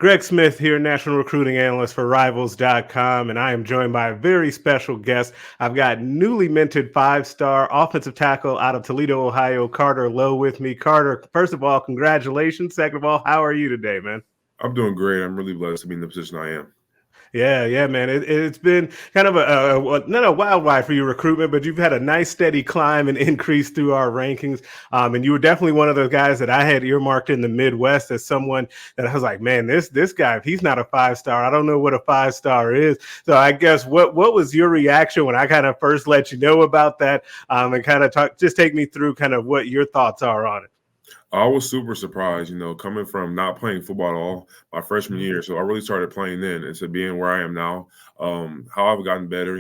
Greg Smith here, national recruiting analyst for Rivals.com, and I am joined by a very special guest. I've got newly minted five-star offensive tackle out of Toledo, Ohio, Carter Lowe with me. Carter, first of all, congratulations. Second of all, how are you today, man? I'm doing great. I'm really blessed to be in the position I am. Yeah, man. It's been kind of not a wild ride for your recruitment, but you've had a nice steady climb and increase through our rankings. And you were definitely one of those guys that I had earmarked in the Midwest as someone that I was like, man, this guy, if he's not a five-star, I don't know what a five-star is. So I guess what was your reaction when I kind of first let you know about that, and kind of just take me through kind of what your thoughts are on it. I was super surprised, coming from not playing football at all my freshman Mhm. year. So I really started playing then, and to being where I am now, how I've gotten better,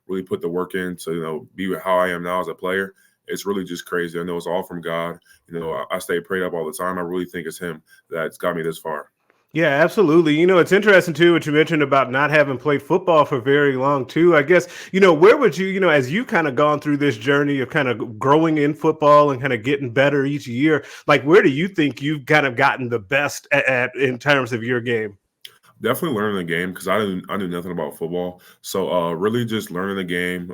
really put the work in to, be how I am now as a player. It's really just crazy. I know it's all from God. I stay prayed up all the time. I really think it's Him that's got me this far. Yeah, absolutely. It's interesting too what you mentioned about not having played football for very long too. I guess, where would you, as you kind of gone through this journey of kind of growing in football and kind of getting better each year, like where do you think you've kind of gotten the best at in terms of your game? Definitely learning the game because I knew nothing about football. So really just learning the game,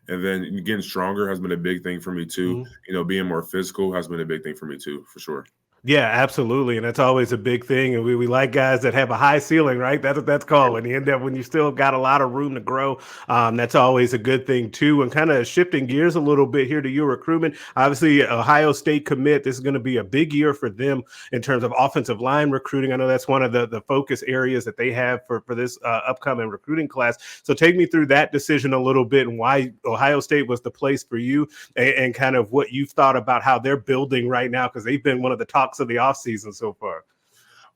and then getting stronger has been a big thing for me too. Being more physical has been a big thing for me too, for sure. Yeah, absolutely, and that's always a big thing. And we like guys that have a high ceiling, right? That's what that's called. When you still got a lot of room to grow, that's always a good thing too. And kind of shifting gears a little bit here to your recruitment. Obviously, Ohio State commit. This is going to be a big year for them in terms of offensive line recruiting. I know that's one of the focus areas that they have for this upcoming recruiting class. So take me through that decision a little bit and why Ohio State was the place for you, and kind of what you've thought about how they're building right now because they've been one of the talks of the offseason so far.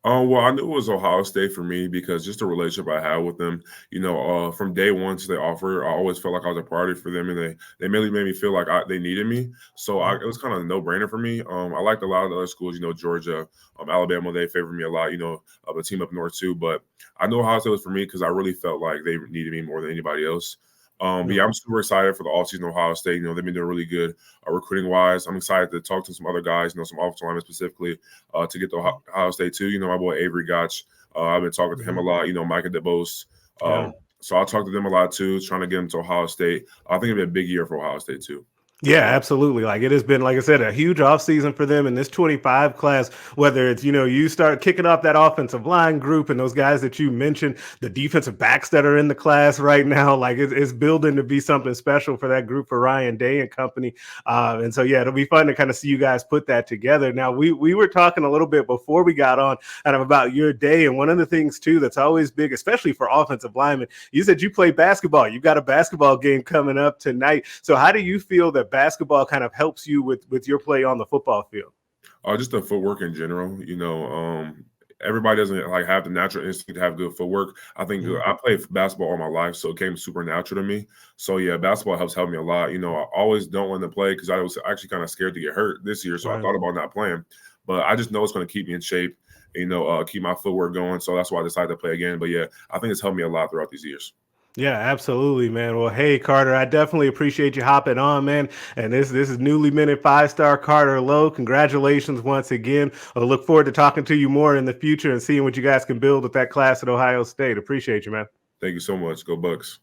Well, I knew it was Ohio State for me because just the relationship I had with them, from day one to the offer, I always felt like I was a priority for them, and they really made me feel like they needed me. So it was kind of a no brainer for me. I liked a lot of the other schools, Georgia, Alabama. They favored me a lot, of a team up north too. But I know Ohio State was for me because I really felt like they needed me more than anybody else. But yeah, I'm super excited for the offseason Ohio State. They've been doing really good recruiting wise. I'm excited to talk to some other guys, some offensive linemen specifically, to get to Ohio State too. My boy Avery Gotch. I've been talking to him a lot. Micah DeBose. Yeah. So I'll talk to them a lot too, trying to get them to Ohio State. I think it'll be a big year for Ohio State too. Yeah, absolutely. Like it has been, like I said, a huge offseason for them in this 25 class, whether it's, you start kicking off that offensive line group and those guys that you mentioned, the defensive backs that are in the class right now, like it's building to be something special for that group for Ryan Day and company. And so, yeah, it'll be fun to kind of see you guys put that together. Now, we were talking a little bit before we got on kind of about your day. And one of the things, too, that's always big, especially for offensive linemen, you said you play basketball. You've got a basketball game coming up tonight. So how do you feel that basketball kind of helps you with your play on the football field? Just the footwork in general. Everybody doesn't like have the natural instinct to have good footwork. I think Mhm. I played basketball all my life, so it came super natural to me. So yeah, basketball helped me a lot. I always don't want to play because I was actually kind of scared to get hurt this year, so I Right. thought about not playing. But I just know it's going to keep me in shape. Keep my footwork going. So that's why I decided to play again. But yeah, I think it's helped me a lot throughout these years. Yeah, absolutely, man. Well, hey, Carter, I definitely appreciate you hopping on, man. And this is newly minted five-star Carter Lowe. Congratulations once again. I look forward to talking to you more in the future and seeing what you guys can build with that class at Ohio State. Appreciate you, man. Thank you so much. Go Bucks.